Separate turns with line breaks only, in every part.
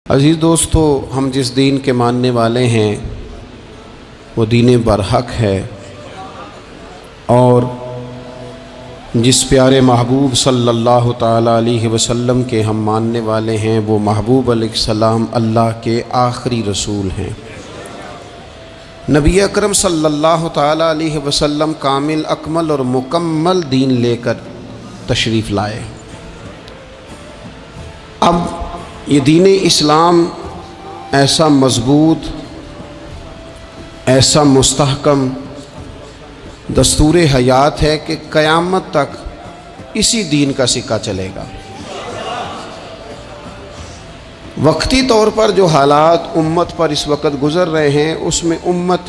عزیز دوستو، ہم جس دین کے ماننے والے ہیں وہ دین برحق ہے، اور جس پیارے محبوب صلی اللہ تعالیٰ علیہ وسلم کے ہم ماننے والے ہیں وہ محبوب علیہ السلام اللہ کے آخری رسول ہیں۔ نبی اکرم صلی اللہ تعالیٰ علیہ وسلم کامل، اکمل اور مکمل دین لے کر تشریف لائے۔ اب یہ دین اسلام ایسا مضبوط، ایسا مستحکم دستور حیات ہے کہ قیامت تک اسی دین کا سکہ چلے گا۔ وقتی طور پر جو حالات امت پر اس وقت گزر رہے ہیں اس میں امت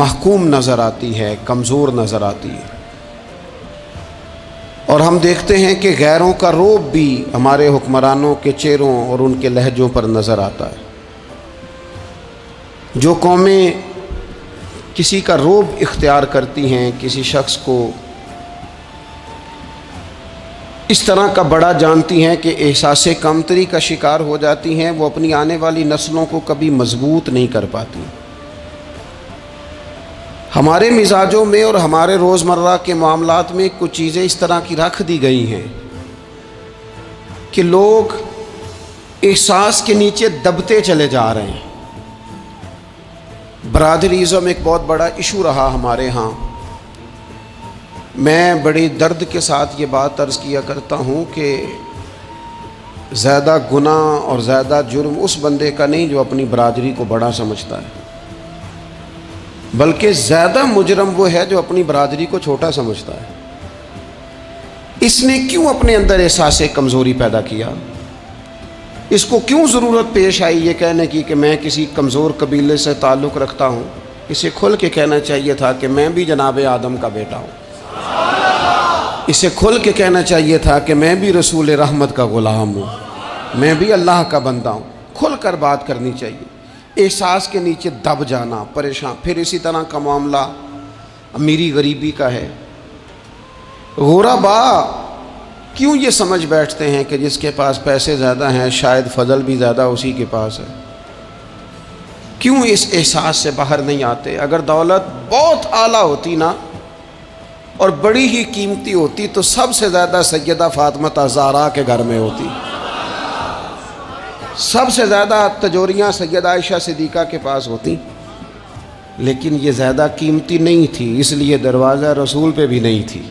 محکوم نظر آتی ہے، کمزور نظر آتی ہے، اور ہم دیکھتے ہیں کہ غیروں کا رعب بھی ہمارے حکمرانوں کے چہروں اور ان کے لہجوں پر نظر آتا ہے۔ جو قومیں کسی کا رعب اختیار کرتی ہیں، کسی شخص کو اس طرح کا بڑا جانتی ہیں کہ احساس کمتری کا شکار ہو جاتی ہیں، وہ اپنی آنے والی نسلوں کو کبھی مضبوط نہیں کر پاتی۔ ہمارے مزاجوں میں اور ہمارے روزمرہ کے معاملات میں کچھ چیزیں اس طرح کی رکھ دی گئی ہیں کہ لوگ احساس کے نیچے دبتے چلے جا رہے ہیں۔ برادریزم ایک بہت بڑا ایشو رہا ہمارے ہاں۔ میں بڑی درد کے ساتھ یہ بات عرض کیا کرتا ہوں کہ زیادہ گناہ اور زیادہ جرم اس بندے کا نہیں جو اپنی برادری کو بڑا سمجھتا ہے، بلکہ زیادہ مجرم وہ ہے جو اپنی برادری کو چھوٹا سمجھتا ہے۔ اس نے کیوں اپنے اندر احساس کمزوری پیدا کیا؟ اس کو کیوں ضرورت پیش آئی یہ کہنے کی کہ میں کسی کمزور قبیلے سے تعلق رکھتا ہوں؟ اسے کھل کے کہنا چاہیے تھا کہ میں بھی جناب آدم کا بیٹا ہوں۔ اسے کھل کے کہنا چاہیے تھا کہ میں بھی رسول رحمت کا غلام ہوں، میں بھی اللہ کا بندہ ہوں۔ کھل کر بات کرنی چاہیے۔ احساس کے نیچے دب جانا، پریشان۔ پھر اسی طرح کا معاملہ امیری غریبی کا ہے۔ غربا کیوں یہ سمجھ بیٹھتے ہیں کہ جس کے پاس پیسے زیادہ ہیں شاید فضل بھی زیادہ اسی کے پاس ہے؟ کیوں اس احساس سے باہر نہیں آتے؟ اگر دولت بہت اعلیٰ ہوتی نا اور بڑی ہی قیمتی ہوتی تو سب سے زیادہ سیدہ فاطمہ زہرا کے گھر میں ہوتی، سب سے زیادہ تجوریاں سیدہ عائشہ صدیقہ کے پاس ہوتی، لیکن یہ زیادہ قیمتی نہیں تھی، اس لیے دروازہ رسول پہ بھی نہیں تھی۔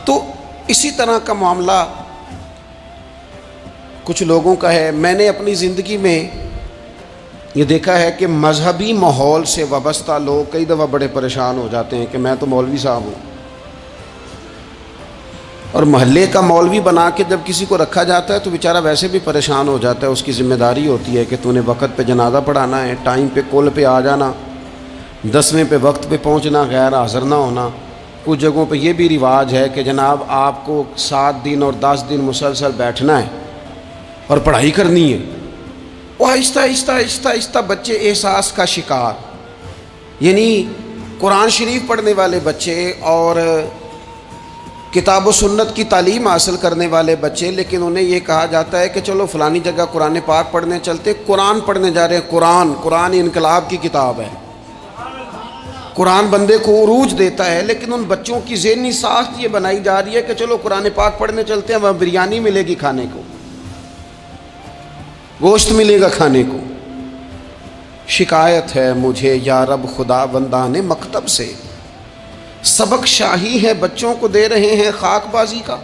تو اسی طرح کا معاملہ کچھ لوگوں کا ہے۔ میں نے اپنی زندگی میں یہ دیکھا ہے کہ مذہبی ماحول سے وابستہ لوگ کئی دفعہ بڑے پریشان ہو جاتے ہیں کہ میں تو مولوی صاحب ہوں، اور محلے کا مولوی بنا کے جب کسی کو رکھا جاتا ہے تو بیچارہ ویسے بھی پریشان ہو جاتا ہے۔ اس کی ذمہ داری ہوتی ہے کہ تو نے وقت پہ جنازہ پڑھانا ہے، ٹائم پہ کل پہ آ جانا، 10ویں پہ وقت پہ پہنچنا، غیر حاضر نہ ہونا۔ کچھ جگہوں پہ یہ بھی رواج ہے کہ جناب آپ کو 7 دن اور 10 دن مسلسل بیٹھنا ہے اور پڑھائی کرنی ہے۔ وہ آہستہ آہستہ آہستہ آہستہ بچے احساس کا شکار، یعنی قرآن شریف پڑھنے والے بچے اور کتاب و سنت کی تعلیم حاصل کرنے والے بچے، لیکن انہیں یہ کہا جاتا ہے کہ چلو فلانی جگہ قرآن پاک پڑھنے چلتے، قرآن پڑھنے جا رہے ہیں۔ قرآن انقلاب کی کتاب ہے، قرآن بندے کو عروج دیتا ہے، لیکن ان بچوں کی ذہنی ساخت یہ بنائی جا رہی ہے کہ چلو قرآن پاک پڑھنے چلتے ہیں، وہاں بریانی ملے گی کھانے کو، گوشت ملے گا کھانے کو۔ شکایت ہے مجھے یا رب خدا بندان مکتب سے، سبق شاہی ہے بچوں کو دے رہے ہیں خاک بازی کا۔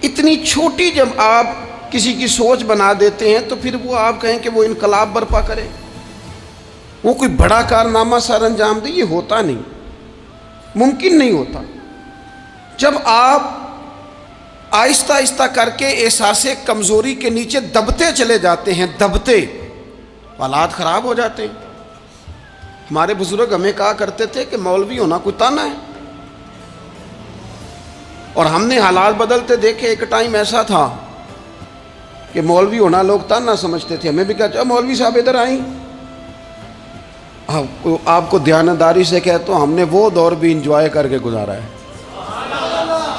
اتنی چھوٹی جب آپ کسی کی سوچ بنا دیتے ہیں تو پھر وہ آپ کہیں کہ وہ انقلاب برپا کرے، وہ کوئی بڑا کارنامہ سر انجام دے، یہ ہوتا نہیں، ممکن نہیں ہوتا۔ جب آپ آہستہ آہستہ کر کے احساس کمزوری کے نیچے دبتے چلے جاتے ہیں، دبتے، حالات خراب ہو جاتے ہیں۔ ہمارے بزرگ ہمیں کہا کرتے تھے کہ مولوی ہونا کوئی تانا ہے، اور ہم نے حالات بدلتے دیکھے۔ ایک ٹائم ایسا تھا کہ مولوی ہونا لوگ تانا سمجھتے تھے، ہمیں بھی کہا مولوی صاحب ادھر آئیں۔ آپ کو دیانتداری سے کہتا ہوں ہم نے وہ دور بھی انجوائے کر کے گزارا ہے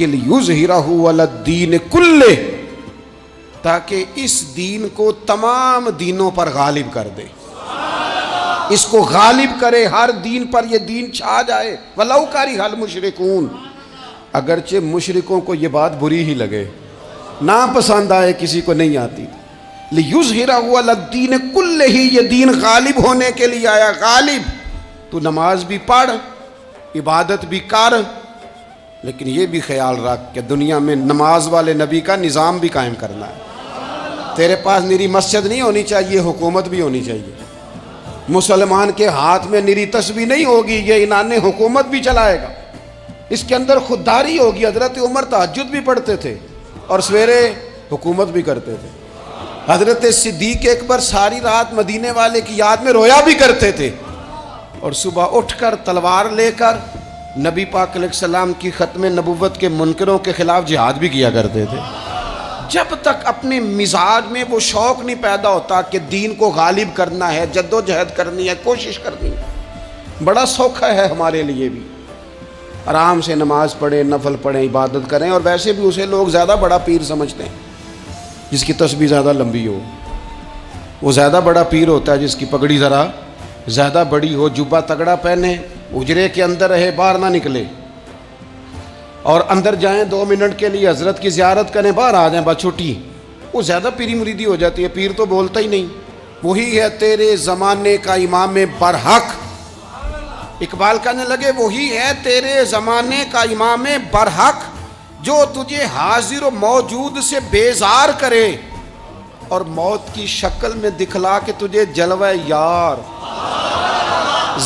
کہ لیظہرہ علی الدین کلہ، تاکہ اس دین کو تمام دینوں پر غالب کر دے، اس کو غالب کرے، ہر دین پر یہ دین چھا جائے۔ وَلَوْ كَرِهَ الْمُشْرِكُونَ، اگرچہ مشرکوں کو یہ بات بری ہی لگے، ناپسند آئے، کسی کو نہیں آتی۔ لِيُظْهِرَهُ عَلَى الدِّينِ كُلِّهِ، یہ دین غالب ہونے کے لیے آیا۔ غالب، تو نماز بھی پڑھ، عبادت بھی کر، لیکن یہ بھی خیال رکھ کہ دنیا میں نماز والے نبی کا نظام بھی قائم کرنا ہے۔ تیرے پاس نری مسجد نہیں ہونی چاہیے، حکومت بھی ہونی چاہیے۔ مسلمان کے ہاتھ میں نری تسبیح نہیں ہوگی، یہ انان حکومت بھی چلائے گا۔ اس کے اندر خودداری ہوگی۔ حضرت عمر تہجد بھی پڑھتے تھے اور سویرے حکومت بھی کرتے تھے۔ حضرت صدیق اکبر ساری رات مدینے والے کی یاد میں رویا بھی کرتے تھے، اور صبح اٹھ کر تلوار لے کر نبی پاک علیہ السلام کی ختم نبوت کے منکروں کے خلاف جہاد بھی کیا کرتے تھے۔ جب تک اپنے مزاج میں وہ شوق نہیں پیدا ہوتا کہ دین کو غالب کرنا ہے، جد و جہد کرنی ہے، کوشش کرنی ہے، بڑا سوکھا ہے ہمارے لیے بھی، آرام سے نماز پڑھیں، نفل پڑھیں، عبادت کریں۔ اور ویسے بھی اسے لوگ زیادہ بڑا پیر سمجھتے ہیں جس کی تسبیح زیادہ لمبی ہو، وہ زیادہ بڑا پیر ہوتا ہے جس کی پگڑی ذرا زیادہ بڑی ہو، جبہ تگڑا پہنے، اجرے کے اندر رہے، باہر نہ نکلے، اور اندر جائیں 2 منٹ کے لیے حضرت کی زیارت کریں، باہر آ جائیں، بس چھٹی، وہ زیادہ پیری مریدی ہو جاتی ہے۔ پیر تو بولتا ہی نہیں۔ وہی ہے تیرے زمانے کا امام برحق، اقبال کہنے لگے وہی ہے تیرے زمانے کا امام برحق، جو تجھے حاضر و موجود سے بیزار کرے اور موت کی شکل میں دکھلا کے تجھے جلوہ یار،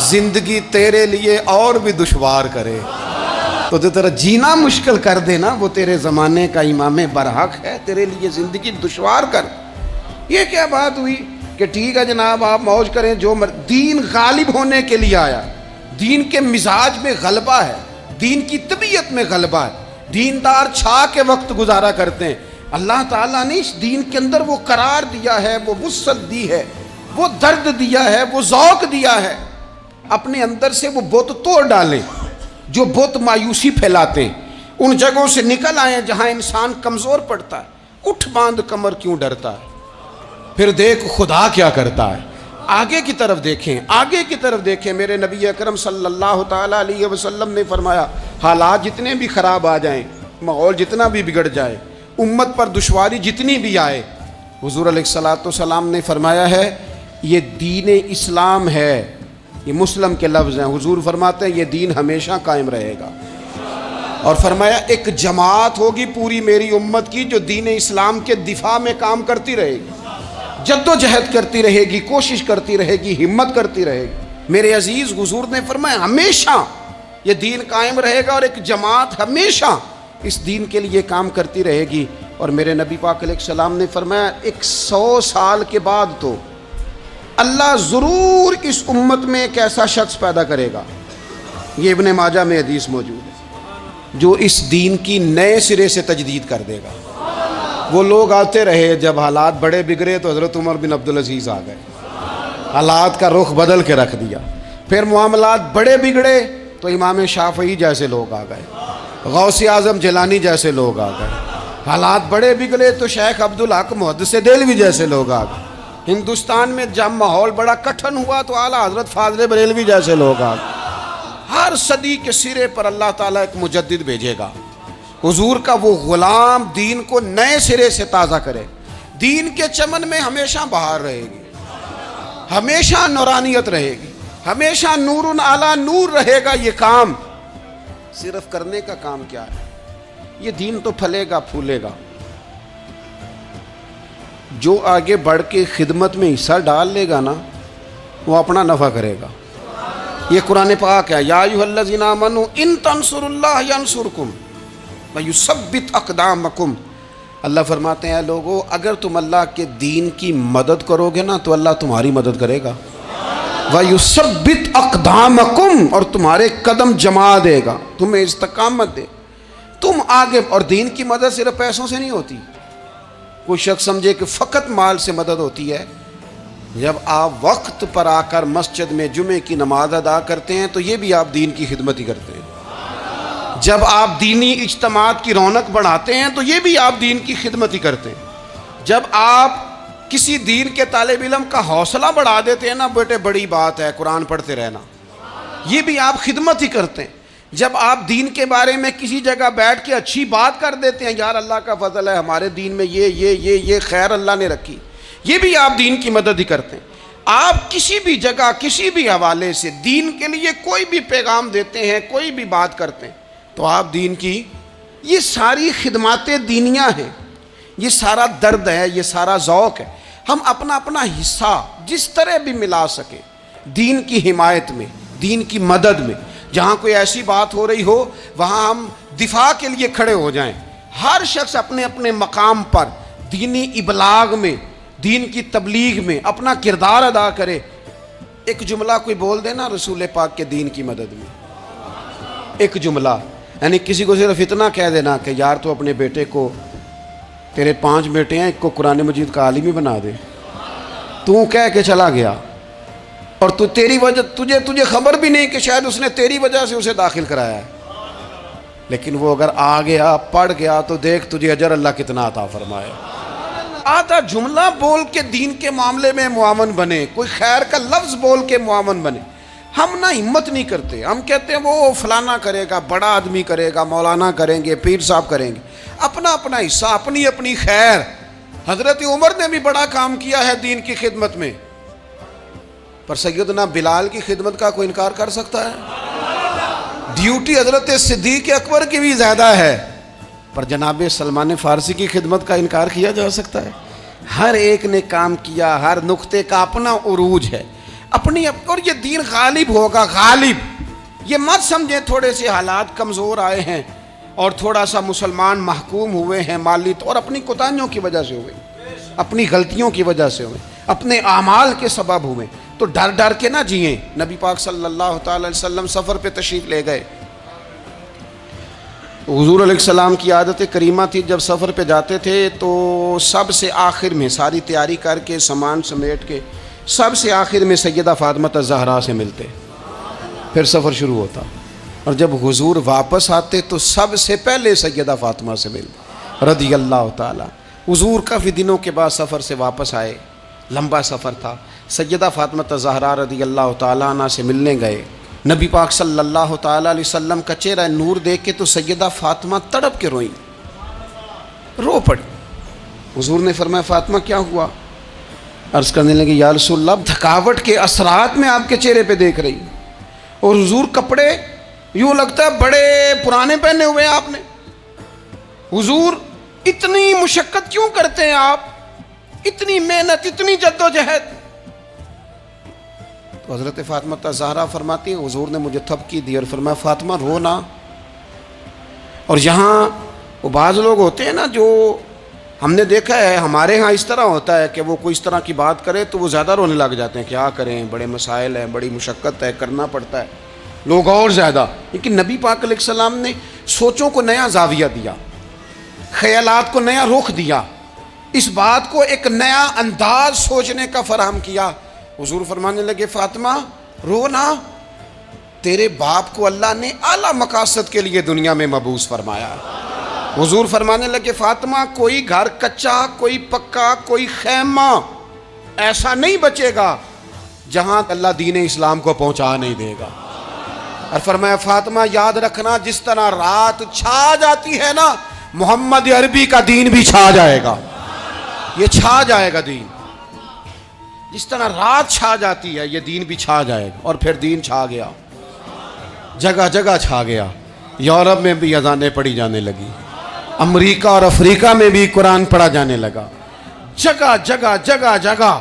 زندگی تیرے لیے اور بھی دشوار کرے، تو جو تیرا جینا مشکل کر دینا، وہ تیرے زمانے کا امام برحق ہے، تیرے لیے زندگی دشوار کر۔ یہ کیا بات ہوئی کہ ٹھیک ہے جناب آپ موج کریں، جو دین غالب ہونے کے لیے آیا، دین کے مزاج میں غلبہ ہے، دین کی طبیعت میں غلبہ ہے، دیندار چھا کے وقت گزارا کرتے ہیں۔ اللہ تعالیٰ نے اس دین کے اندر وہ قرار دیا ہے، وہ وسعت دی ہے، وہ درد دیا ہے، وہ ذوق دیا ہے۔ اپنے اندر سے وہ بت توڑ ڈالیں جو بت مایوسی پھیلاتے ہیں، ان جگہوں سے نکل آئیں جہاں انسان کمزور پڑتا ہے۔ اٹھ باندھ کمر کیوں ڈرتا ہے، پھر دیکھ خدا کیا کرتا ہے۔ آگے کی طرف دیکھیں، آگے کی طرف دیکھیں۔ میرے نبی اکرم صلی اللہ تعالیٰ علیہ وسلم نے فرمایا، حالات جتنے بھی خراب آ جائیں، ماحول جتنا بھی بگڑ جائے، امت پر دشواری جتنی بھی آئے، حضور علیہ الصلوۃ والسلام نے فرمایا ہے یہ دین اسلام ہے، یہ مسلم کے لفظ ہیں۔ حضور فرماتے ہیں یہ دین ہمیشہ قائم رہے گا، اور فرمایا ایک جماعت ہوگی پوری میری امت کی جو دین اسلام کے دفاع میں کام کرتی رہے گی، جد و جہد کرتی رہے گی، کوشش کرتی رہے گی، ہمت کرتی رہے گی۔ میرے عزیز، حضور نے فرمایا ہمیشہ یہ دین قائم رہے گا، اور ایک جماعت ہمیشہ اس دین کے لیے کام کرتی رہے گی۔ اور میرے نبی پاک علیہ السلام نے فرمایا 100 سال کے بعد تو اللہ ضرور اس امت میں ایک ایسا شخص پیدا کرے گا، یہ ابن ماجہ میں حدیث موجود ہے، جو اس دین کی نئے سرے سے تجدید کر دے گا۔ وہ لوگ آتے رہے، جب حالات بڑے بگڑے تو حضرت عمر بن عبدالعزیز آ گئے، حالات کا رخ بدل کے رکھ دیا۔ پھر معاملات بڑے بگڑے تو امام شافعی جیسے لوگ آ گئے، غوث اعظم جیلانی جیسے لوگ آ گئے۔ حالات بڑے بگڑے تو شیخ عبدالحق محدث دہلوی جیسے لوگ آ گئے۔ ہندوستان میں جب ماحول بڑا کٹھن ہوا تو اعلیٰ حضرت فاضل بریلوی جیسے لوگ آ گئے۔ ہر صدی کے سرے پر اللہ تعالیٰ ایک مجدد بھیجے گا، حضور کا وہ غلام دین کو نئے سرے سے تازہ کرے۔ دین کے چمن میں ہمیشہ بہار رہے گی، ہمیشہ نورانیت رہے گی، ہمیشہ نور علی نور رہے گا۔ یہ کام صرف کرنے کا کام کیا ہے، یہ دین تو پھلے گا پھولے گا۔ جو آگے بڑھ کے خدمت میں حصہ ڈال لے گا نا، وہ اپنا نفع کرے گا۔ یہ قرآن پاک ہے، یا ایھا الذین آمنوا ان تنصروا اللہ ینصرکم ویثبت اقدامکم۔ اللہ فرماتے ہیں اے لوگو، اگر تم اللہ کے دین کی مدد کرو گے نا تو اللہ تمہاری مدد کرے گا، ویثبت اقدامکم، اور تمہارے قدم جما دے گا، تمہیں استقامت دے، تم آگے۔ اور دین کی مدد صرف پیسوں سے نہیں ہوتی۔ کوئی شخص سمجھے کہ فقط مال سے مدد ہوتی ہے، جب آپ وقت پر آ کر مسجد میں جمعے کی نماز ادا کرتے ہیں تو یہ بھی آپ دین کی خدمت ہی کرتے ہیں۔ جب آپ دینی اجتماعات کی رونق بڑھاتے ہیں تو یہ بھی آپ دین کی خدمت ہی کرتے ہیں. جب آپ کسی دین کے طالب علم کا حوصلہ بڑھا دیتے ہیں نا، بیٹے بڑی بات ہے قرآن پڑھتے رہنا، یہ بھی آپ خدمت ہی کرتے ہیں. جب آپ دین کے بارے میں کسی جگہ بیٹھ کے اچھی بات کر دیتے ہیں، یار اللہ کا فضل ہے ہمارے دین میں یہ خیر اللہ نے رکھی، یہ بھی آپ دین کی مدد ہی کرتے ہیں. آپ کسی بھی جگہ کسی بھی حوالے سے دین کے لیے کوئی بھی پیغام دیتے ہیں، کوئی بھی بات کرتے ہیں، تو آپ دین کی یہ ساری خدمات دینیاں ہیں، یہ سارا درد ہے، یہ سارا ذوق ہے. ہم اپنا اپنا حصہ جس طرح بھی ملا سکیں دین کی حمایت میں، دین کی مدد میں. جہاں کوئی ایسی بات ہو رہی ہو وہاں ہم دفاع کے لیے کھڑے ہو جائیں. ہر شخص اپنے اپنے مقام پر دینی ابلاغ میں، دین کی تبلیغ میں اپنا کردار ادا کرے. ایک جملہ کوئی بول دے نا رسول پاک کے دین کی مدد میں، ایک جملہ، یعنی کسی کو صرف اتنا کہہ دینا کہ یار تو اپنے بیٹے کو، تیرے 5 بیٹے ہیں، ایک کو قرآن مجید کا عالم ہی بنا دے. تو کہہ کے چلا گیا اور تیری وجہ تجھے خبر بھی نہیں کہ شاید اس نے تیری وجہ سے اسے داخل کرایا ہے، لیکن وہ اگر آ گیا پڑھ گیا تو دیکھ تجھے اجر اللہ کتنا عطا فرمائے. آدھا جملہ بول کے دین کے معاملے میں معاون بنے، کوئی خیر کا لفظ بول کے معاون بنے. ہم نہ ہمت نہیں کرتے، ہم کہتے ہیں وہ فلانا کرے گا، بڑا آدمی کرے گا، مولانا کریں گے، پیر صاحب کریں گے. اپنا اپنا حصہ، اپنی اپنی خیر. حضرت عمر نے بھی بڑا کام کیا ہے دین کی خدمت میں، پر سیدنا بلال کی خدمت کا کوئی انکار کر سکتا ہے؟ ڈیوٹی حضرت صدیق اکبر کی بھی زیادہ ہے، پر جناب سلمان فارسی کی خدمت کا انکار کیا جا سکتا ہے؟ ہر ایک نے کام کیا، ہر نقطے کا اپنا عروج ہے اپنی. اور یہ دین غالب ہوگا، غالب. یہ مت سمجھیں تھوڑے سے حالات کمزور آئے ہیں اور تھوڑا سا مسلمان محکوم ہوئے ہیں مالی اور اپنی کوتاہیوں کی وجہ سے ہوئے، اپنی غلطیوں کی وجہ سے ہوئے، اپنے اعمال کے سبب ہوئے. تو ڈر ڈر کے نہ جئیں. نبی پاک صلی اللہ تعالی علیہ وسلم سفر پہ تشریف لے گئے. حضور علیہ السلام کی عادت کریمہ تھی جب سفر پہ جاتے تھے تو سب سے آخر میں ساری تیاری کر کے سامان سمیٹ کے سب سے آخر میں سیدہ فاطمہ الزہرا سے ملتے، پھر سفر شروع ہوتا. اور جب حضور واپس آتے تو سب سے پہلے سیدہ فاطمہ سے ملتے رضی اللہ تعالیٰ. حضور کافی دنوں کے بعد سفر سے واپس آئے، لمبا سفر تھا. سیدہ فاطمہ الزہرا رضی اللہ تعالیٰ عنہ سے ملنے گئے. نبی پاک صلی اللہ تعالیٰ علیہ وسلم کا چہرہ نور دیکھ کے تو سیدہ فاطمہ تڑپ کے روئیں، رو پڑی. حضور نے فرمایا فاطمہ کیا ہوا؟ عرض کرنے لگے یا رسول اللہ تھکاوٹ کے اثرات میں آپ کے چہرے پہ دیکھ رہی، اور حضور کپڑے یوں لگتا ہے بڑے پرانے پہنے ہوئے آپ نے. حضور اتنی مشقت کیوں کرتے ہیں آپ، اتنی محنت، اتنی جدوجہد؟ تو حضرت فاطمہ الزہرا فرماتی ہیں حضور نے مجھے تھپکی دی اور فرمایا فاطمہ رو نا. اور یہاں وہ بعض لوگ ہوتے ہیں نا جو ہم نے دیکھا ہے ہمارے ہاں اس طرح ہوتا ہے کہ وہ کوئی اس طرح کی بات کرے تو وہ زیادہ رونے لگ جاتے ہیں، کیا کریں بڑے مسائل ہیں، بڑی مشقت ہے، کرنا پڑتا ہے، لوگ اور زیادہ. لیکن نبی پاک علیہ السلام نے سوچوں کو نیا زاویہ دیا، خیالات کو نیا رخ دیا، اس بات کو ایک نیا انداز سوچنے کا فراہم کیا. حضور فرمانے لگے فاطمہ رو نا، تیرے باپ کو اللہ نے اعلیٰ مقاصد کے لیے دنیا میں مبعوث فرمایا. حضور فرمانے لگے فاطمہ کوئی گھر کچا، کوئی پکا، کوئی خیمہ ایسا نہیں بچے گا جہاں اللہ دین اسلام کو پہنچا نہیں دے گا. اور فرمایا فاطمہ یاد رکھنا جس طرح رات چھا جاتی ہے نا، محمد عربی کا دین بھی چھا جائے گا، یہ چھا جائے گا دین. جس طرح رات چھا جاتی ہے یہ دین بھی چھا جائے گا. اور پھر دین چھا گیا، جگہ جگہ چھا گیا. یورپ میں بھی اذانیں پڑھی جانے لگی، امریکہ اور افریقہ میں بھی قرآن پڑھا جانے لگا. جگہ جگہ جگہ جگہ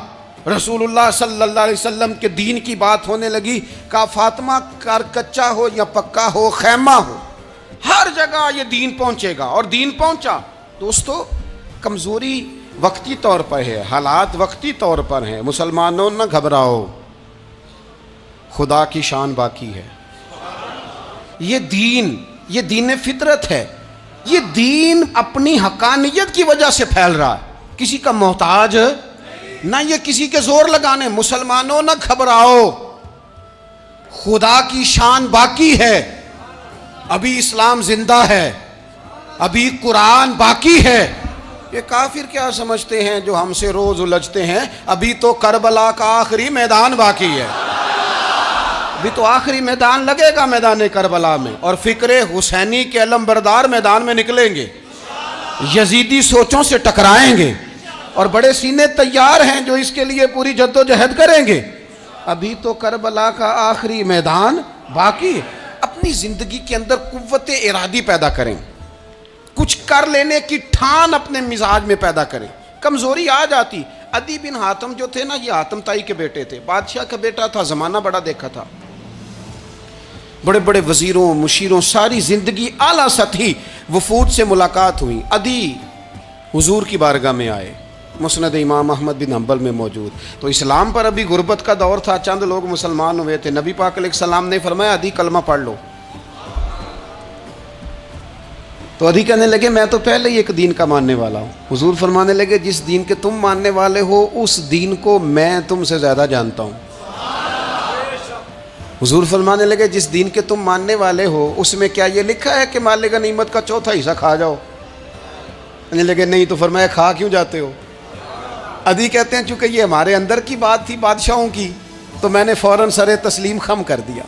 رسول اللہ صلی اللہ علیہ وسلم کے دین کی بات ہونے لگی. کہا فاطمہ کر کچا ہو یا پکا ہو، خیمہ ہو، ہر جگہ یہ دین پہنچے گا. اور دین پہنچا. دوستو کمزوری وقتی طور پر ہے، حالات وقتی طور پر ہیں. مسلمانوں نہ گھبراؤ، خدا کی شان باقی ہے. یہ دین فطرت ہے. یہ دین اپنی حقانیت کی وجہ سے پھیل رہا ہے، کسی کا محتاج نہ یہ کسی کے زور لگانے. مسلمانوں نہ گھبراؤ، خدا کی شان باقی ہے. ابھی اسلام زندہ ہے, ابھی قرآن باقی ہے. یہ کافر کیا سمجھتے ہیں جو ہم سے روز الجھتے ہیں, ابھی تو کربلا کا آخری میدان باقی ہے, ابھی تو آخری میدان لگے گا میدان کربلا میں, اور فکر حسینی کے علم بردار میدان میں نکلیں گے, یزیدی سوچوں سے ٹکرائیں گے, اور بڑے سینے تیار ہیں جو اس کے لیے پوری جد و جہد کریں گے. ابھی تو کربلا کا آخری میدان باقی ہے. اپنی زندگی کے اندر قوت ارادی پیدا کریں, کچھ کر لینے کی ٹھان اپنے مزاج میں پیدا کریں. کمزوری آ جاتی. عدی بن حاتم جو تھے نا, یہ حاتم تائی کے بیٹے تھے, بادشاہ کا بیٹا تھا, زمانہ بڑا دیکھا تھا, بڑے بڑے وزیروں مشیروں, ساری زندگی اعلیٰ سطحی وفود سے ملاقات ہوئی. عدی حضور کی بارگاہ میں آئے, مسند امام احمد بن حنبل میں موجود. تو اسلام پر ابھی غربت کا دور تھا, چند لوگ مسلمان ہوئے تھے. نبی پاک علیہ السلام نے فرمایا عدی کلمہ پڑھ لو. تو عدی کہنے لگے میں تو پہلے ہی ایک دین کا ماننے والا ہوں. حضور فرمانے لگے جس دین کے تم ماننے والے ہو اس دین کو میں تم سے زیادہ جانتا ہوں. حضور فرمانے لگے جس دین کے تم ماننے والے ہو اس میں کیا یہ لکھا ہے کہ مال غنیمت کا چوتھا حصہ کھا جاؤ؟ کہنے لگے نہیں. تو فرمایا کھا کیوں جاتے ہو؟ عدی کہتے ہیں چونکہ یہ ہمارے اندر کی بات تھی بادشاہوں کی, تو میں نے فوراً سر تسلیم خم کر دیا,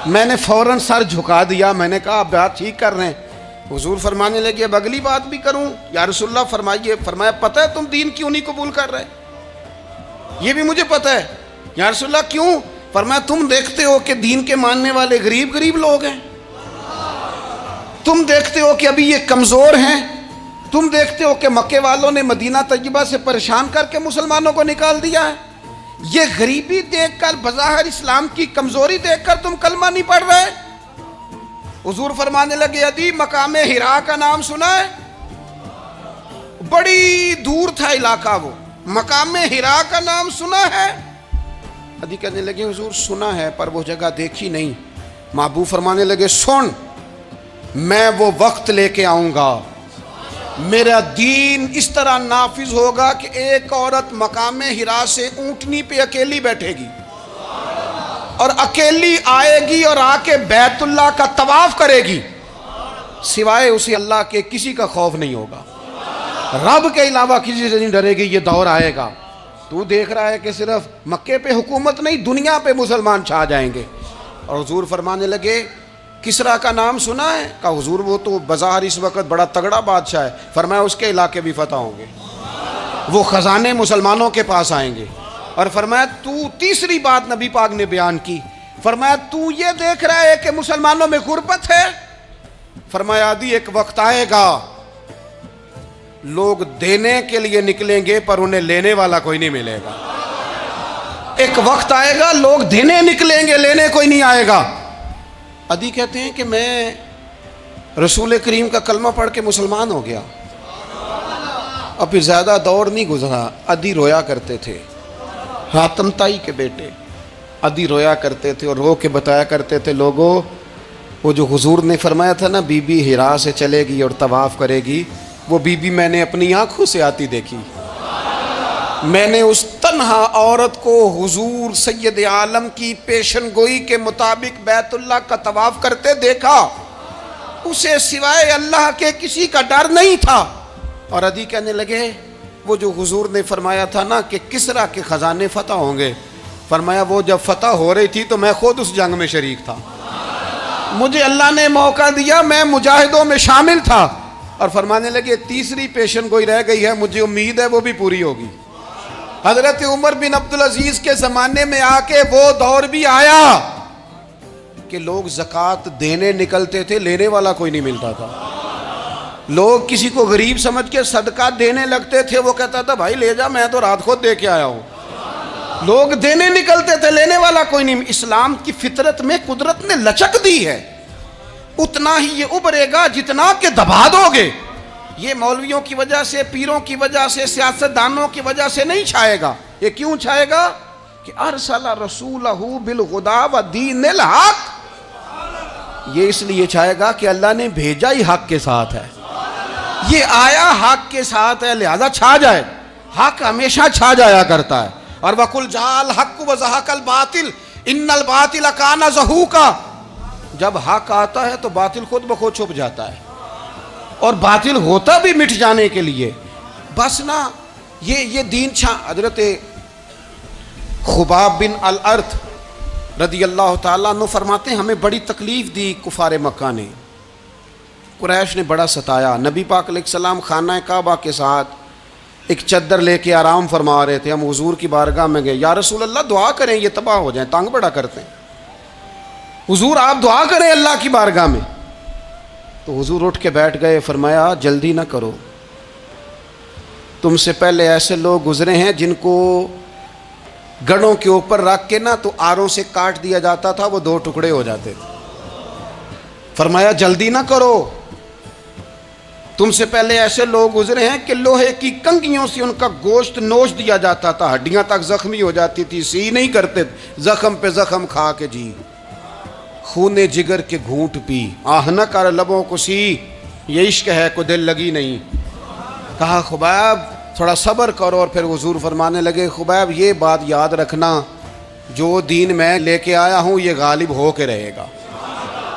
میں نے فوراً سر جھکا دیا. میں نے کہا آپ بات ٹھیک کر رہے ہیں. حضور فرمانے لگے اب اگلی بات بھی کروں یا رسول اللہ فرمائیے. فرمایا پتہ ہے تم دین کیوں نہیں قبول کر رہے؟ یہ بھی مجھے پتہ ہے. یا رسول اللہ کیوں؟ فرمایا تم دیکھتے ہو کہ دین کے ماننے والے غریب غریب لوگ ہیں, تم دیکھتے ہو کہ ابھی یہ کمزور ہیں, تم دیکھتے ہو کہ مکے والوں نے مدینہ طیبہ سے پریشان کر کے مسلمانوں کو نکال دیا ہے. یہ غریبی دیکھ کر, بظاہر اسلام کی کمزوری دیکھ کر تم کلمہ نہیں پڑھ رہے. حضور فرمانے لگے عدی مقام حرا کا نام سنا ہے؟ بڑی دور تھا علاقہ وہ, مقام حرا کا نام سنا ہے؟ عدی کہنے لگے حضور سنا ہے پر وہ جگہ دیکھی نہیں. محبوب فرمانے لگے سن, میں وہ وقت لے کے آؤں گا, میرا دین اس طرح نافذ ہوگا کہ ایک عورت مقام حرا سے اونٹنی پہ اکیلی بیٹھے گی اور اکیلی آئے گی اور آ کے بیت اللہ کا طواف کرے گی, سوائے اسے اللہ کے کسی کا خوف نہیں ہوگا, رب کے علاوہ کسی سے نہیں ڈرے گی. یہ دور آئے گا. تو دیکھ رہا ہے کہ صرف مکے پہ حکومت نہیں, دنیا پہ مسلمان چھا جائیں گے. اور حضور فرمانے لگے کسرا کا نام سنا ہے؟ کہا حضور وہ تو بظاہر اس وقت بڑا تگڑا بادشاہ ہے. فرمایا اس کے علاقے بھی فتح ہوں گے, وہ خزانے مسلمانوں کے پاس آئیں گے. اور فرمایا تو تیسری بات نبی پاک نے بیان کی, فرمایا تو یہ دیکھ رہا ہے کہ مسلمانوں میں غربت ہے؟ فرمایا عدی ایک وقت آئے گا لوگ دینے کے لیے نکلیں گے پر انہیں لینے والا کوئی نہیں ملے گا. ایک وقت آئے گا لوگ دینے نکلیں گے, لینے کوئی نہیں آئے گا. عدی کہتے ہیں کہ میں رسول کریم کا کلمہ پڑھ کے مسلمان ہو گیا. اب پھر زیادہ دور نہیں گزرا, عدی رویا کرتے تھے. حاتم تائی کے بیٹے عدی رویا کرتے تھے اور رو کے بتایا کرتے تھے لوگوں وہ جو حضور نے فرمایا تھا نا بی بی حرا سے چلے گی اور طواف کرے گی, وہ بی بی میں نے اپنی آنکھوں سے آتی دیکھی. میں نے اس تنہا عورت کو حضور سید عالم کی پیشن گوئی کے مطابق بیت اللہ کا طواف کرتے دیکھا, اسے سوائے اللہ کے کسی کا ڈر نہیں تھا. اور عدی کہنے لگے وہ جو حضور نے فرمایا تھا نا کہ کسرا کے خزانے فتح ہوں گے, فرمایا وہ جب فتح ہو رہی تھی تو میں خود اس جنگ میں شریک تھا, مجھے اللہ نے موقع دیا, میں مجاہدوں میں شامل تھا. اور فرمانے لگے تیسری پیشن گوئی رہ گئی ہے, مجھے امید ہے وہ بھی پوری ہوگی. حضرت عمر بن عبدالعزیز کے زمانے میں آ کے وہ دور بھی آیا کہ لوگ زکوٰۃ دینے نکلتے تھے, لینے والا کوئی نہیں ملتا تھا. لوگ کسی کو غریب سمجھ کے صدقہ دینے لگتے تھے, وہ کہتا تھا بھائی لے جا, میں تو رات خود دے کے آیا ہوں. لوگ دینے نکلتے تھے, لینے والا کوئی نہیں. اسلام کی فطرت میں قدرت نے لچک دی ہے, اتنا ہی یہ ابھرے گا جتنا کہ دبا دو گے. یہ مولویوں کی وجہ سے, پیروں کی وجہ سے, سیاستدانوں کی وجہ سے نہیں چھائے گا. یہ کیوں چھائے گا کہ ارسل رسولہ بالہدی ودین الحق, یہ اس لیے چھائے گا کہ اللہ نے بھیجا ہی حق کے ساتھ ہے, یہ آیا حق کے ساتھ ہے, لہذا چھا جائے. حق ہمیشہ چھا جایا کرتا ہے. اور وَقُلْ جَاءَ الْحَقُّ وَزَهَقَ الْبَاطِلُ إِنَّ الْبَاطِلَ كَانَ زَهُوقًا, جب حق آتا ہے تو باطل خود بخود چھپ جاتا ہے، اور باطل ہوتا بھی مٹ جانے کے لیے بس نا یہ دین حضرت خباب بن الارت رضی اللہ تعالیٰ عنہ فرماتے ہیں ہمیں بڑی تکلیف دی کفار مکہ نے، قریش نے بڑا ستایا۔ نبی پاک علیہ السلام خانہ کعبہ کے ساتھ ایک چادر لے کے آرام فرما رہے تھے، ہم حضور کی بارگاہ میں گئے، یا رسول اللہ دعا کریں یہ تباہ ہو جائیں، تنگ بڑا کرتے ہیں، حضور آپ دعا کریں اللہ کی بارگاہ میں۔ تو حضور اٹھ کے بیٹھ گئے، فرمایا جلدی نہ کرو، تم سے پہلے ایسے لوگ گزرے ہیں جن کو گڑوں کے اوپر رکھ کے نا تو آروں سے کاٹ دیا جاتا تھا، وہ 2 ٹکڑے ہو جاتے تھے۔ فرمایا جلدی نہ کرو، تم سے پہلے ایسے لوگ گزرے ہیں کہ لوہے کی کنگھیوں سے ان کا گوشت نوچ دیا جاتا تھا، ہڈیاں تک زخمی ہو جاتی تھی، سی نہیں کرتے، زخم پہ زخم کھا کے جی خونے جگر کے گھونٹ پی، آہ نہ کر لبوں کو سی، یہ عشق ہے کو دل لگی نہیں۔ کہا خبیب تھوڑا صبر کرو، اور پھر حضور فرمانے لگے خبیب یہ بات یاد رکھنا، جو دین میں لے کے آیا ہوں یہ غالب ہو کے رہے گا،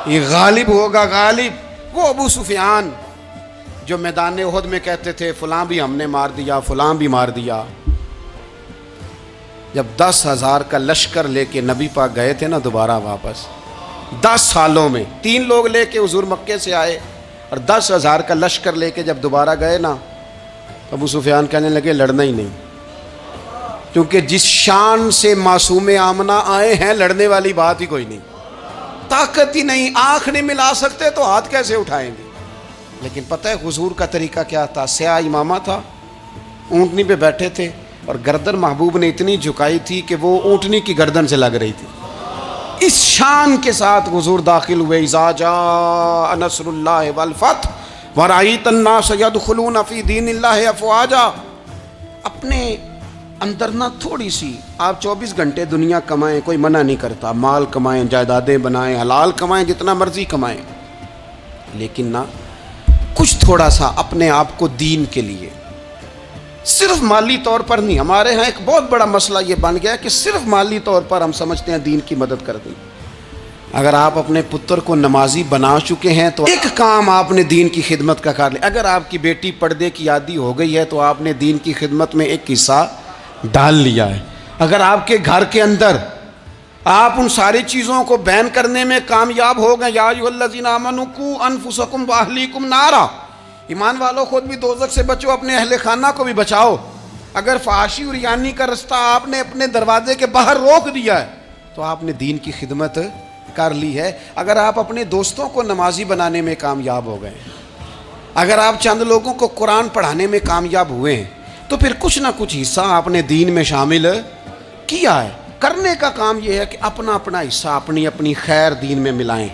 یہ غالب ہوگا، غالب۔ وہ ابو سفیان جو میدان احد میں کہتے تھے فلاں بھی ہم نے مار دیا، فلاں بھی مار دیا، جب 10,000 کا لشکر لے کے نبی پاک گئے تھے نا دوبارہ واپس، 10 سالوں میں 3 لوگ لے کے حضور مکے سے آئے، اور 10,000 کا لشکر لے کے جب دوبارہ گئے نا، ابو سفیان کہنے لگے لڑنا ہی نہیں، کیونکہ جس شان سے معصوم آمنہ آئے ہیں لڑنے والی بات ہی کوئی نہیں، طاقت ہی نہیں، آنکھ نہیں ملا سکتے تو ہاتھ کیسے اٹھائیں گے۔ لیکن پتہ ہے حضور کا طریقہ کیا تھا؟ سیاہ امامہ تھا، اونٹنی پہ بیٹھے تھے، اور گردن محبوب نے اتنی جھکائی تھی کہ وہ اونٹنی کی گردن سے لگ رہی تھی، اس شان کے ساتھ حضور داخل ہوئے۔ اذا جاء نصر اللہ والفتح ورأیت الناس يدخلون فی دین اللہ افواجا۔ اپنے اندر نہ تھوڑی سی، آپ 24 گھنٹے دنیا کمائیں، کوئی منع نہیں کرتا، مال کمائیں، جائیدادیں بنائیں، حلال کمائیں، جتنا مرضی کمائیں، لیکن نہ کچھ تھوڑا سا اپنے آپ کو دین کے لیے، صرف مالی طور پر نہیں۔ ہمارے ہاں ایک بہت بڑا مسئلہ یہ بن گیا کہ صرف مالی طور پر ہم سمجھتے ہیں دین کی مدد کر دیں۔ اگر آپ اپنے پتر کو نمازی بنا چکے ہیں تو ایک کام آپ نے دین کی خدمت کا کر لیا۔ اگر آپ کی بیٹی پردے کی عادی ہو گئی ہے تو آپ نے دین کی خدمت میں ایک حصہ ڈال لیا ہے۔ اگر آپ کے گھر کے اندر آپ ان ساری چیزوں کو بین کرنے میں کامیاب ہو گئے، یا ایھا الذین آمنوا قوا انفسکم واہلیکم نارا، ایمان والو خود بھی دوزخ سے بچو، اپنے اہل خانہ کو بھی بچاؤ۔ اگر فحاشی اور یعنی کا رستہ آپ نے اپنے دروازے کے باہر روک دیا ہے تو آپ نے دین کی خدمت کر لی ہے۔ اگر آپ اپنے دوستوں کو نمازی بنانے میں کامیاب ہو گئے، اگر آپ چند لوگوں کو قرآن پڑھانے میں کامیاب ہوئے ہیں، تو پھر کچھ نہ کچھ حصہ آپ نے دین میں شامل کیا ہے۔ کرنے کا کام یہ ہے کہ اپنا اپنا حصہ، اپنی اپنی خیر دین میں ملائیں،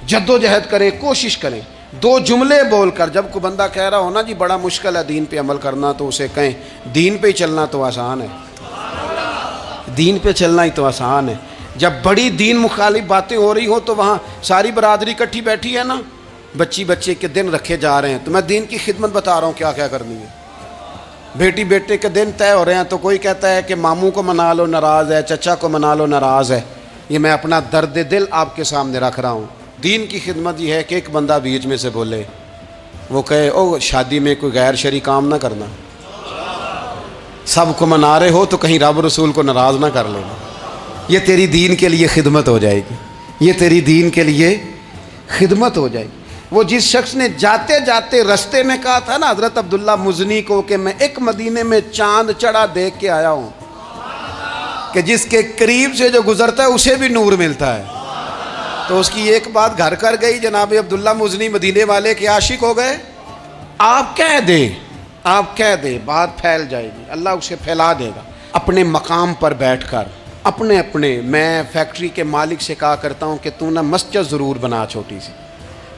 جد و جہد کریں، کوشش کریں۔ 2 جملے بول کر، جب کوئی بندہ کہہ رہا ہو نا جی بڑا مشکل ہے دین پہ عمل کرنا، تو اسے کہیں دین پہ ہی چلنا تو آسان ہے، دین پہ چلنا ہی تو آسان ہے۔ جب بڑی دین مخالف باتیں ہو رہی ہوں تو وہاں ساری برادری کٹھی بیٹھی ہے نا، بچے کے دن رکھے جا رہے ہیں، تو میں دین کی خدمت بتا رہا ہوں کیا کیا کرنی ہے۔ بیٹے کے دن طے ہو رہے ہیں تو کوئی کہتا ہے کہ ماموں کو منا لو ناراض ہے، چچا کو منا لو ناراض ہے۔ یہ میں اپنا درد دل آپ کے سامنے رکھ رہا ہوں۔ دین کی خدمت یہ ہے کہ ایک بندہ بیچ میں سے بولے، وہ کہے او شادی میں کوئی غیر شرعی کام نہ کرنا، سب کو منا رہے ہو تو کہیں رب رسول کو ناراض نہ کر لینا۔ یہ تیری دین کے لیے خدمت ہو جائے گی، یہ تیری دین کے لیے خدمت ہو جائے گی۔ وہ جس شخص نے جاتے جاتے رستے میں کہا تھا نا حضرت عبداللہ مزنی کو کہ میں ایک مدینے میں چاند چڑھا دیکھ کے آیا ہوں کہ جس کے قریب سے جو گزرتا ہے اسے بھی نور ملتا ہے، تو اس کی ایک بات گھر کر گئی، جناب عبداللہ مزنی مدینے والے کے عاشق ہو گئے۔ آپ کہہ دیں بات پھیل جائے گی، اللہ اسے پھیلا دے گا۔ اپنے مقام پر بیٹھ کر اپنے میں فیکٹری کے مالک سے کہا کرتا ہوں کہ تو نہ مسجد ضرور بنا چھوٹی سی،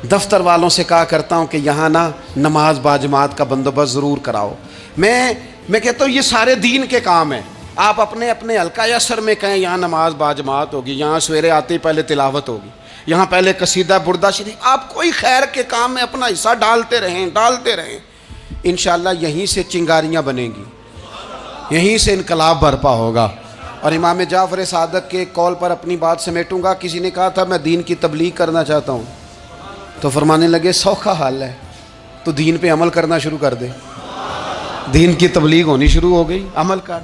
دفتر والوں سے کہا کرتا ہوں کہ یہاں نہ نماز باجماعت کا بندوبست ضرور کراؤ۔ میں کہتا ہوں یہ سارے دین کے کام ہیں۔ آپ اپنے حلقہ اثر میں کہیں یہاں نماز باجماعت ہوگی، یہاں سویرے آتے ہی پہلے تلاوت ہوگی، یہاں پہلے قصیدہ بردہ شریف، آپ کوئی خیر کے کام میں اپنا حصہ ڈالتے رہیں، انشاءاللہ یہیں سے چنگاریاں بنیں گی، یہیں سے انقلاب برپا ہوگا، اور امام جعفر صادق کے قول پر اپنی بات سمیٹوں گا. کسی نے کہا تھا میں دین کی تبلیغ کرنا چاہتا ہوں, تو فرمانے لگے سوکھا حال ہے, تو دین پہ عمل کرنا شروع کر دے. دین کی تبلیغ ہونی شروع ہو گئی, عمل کر.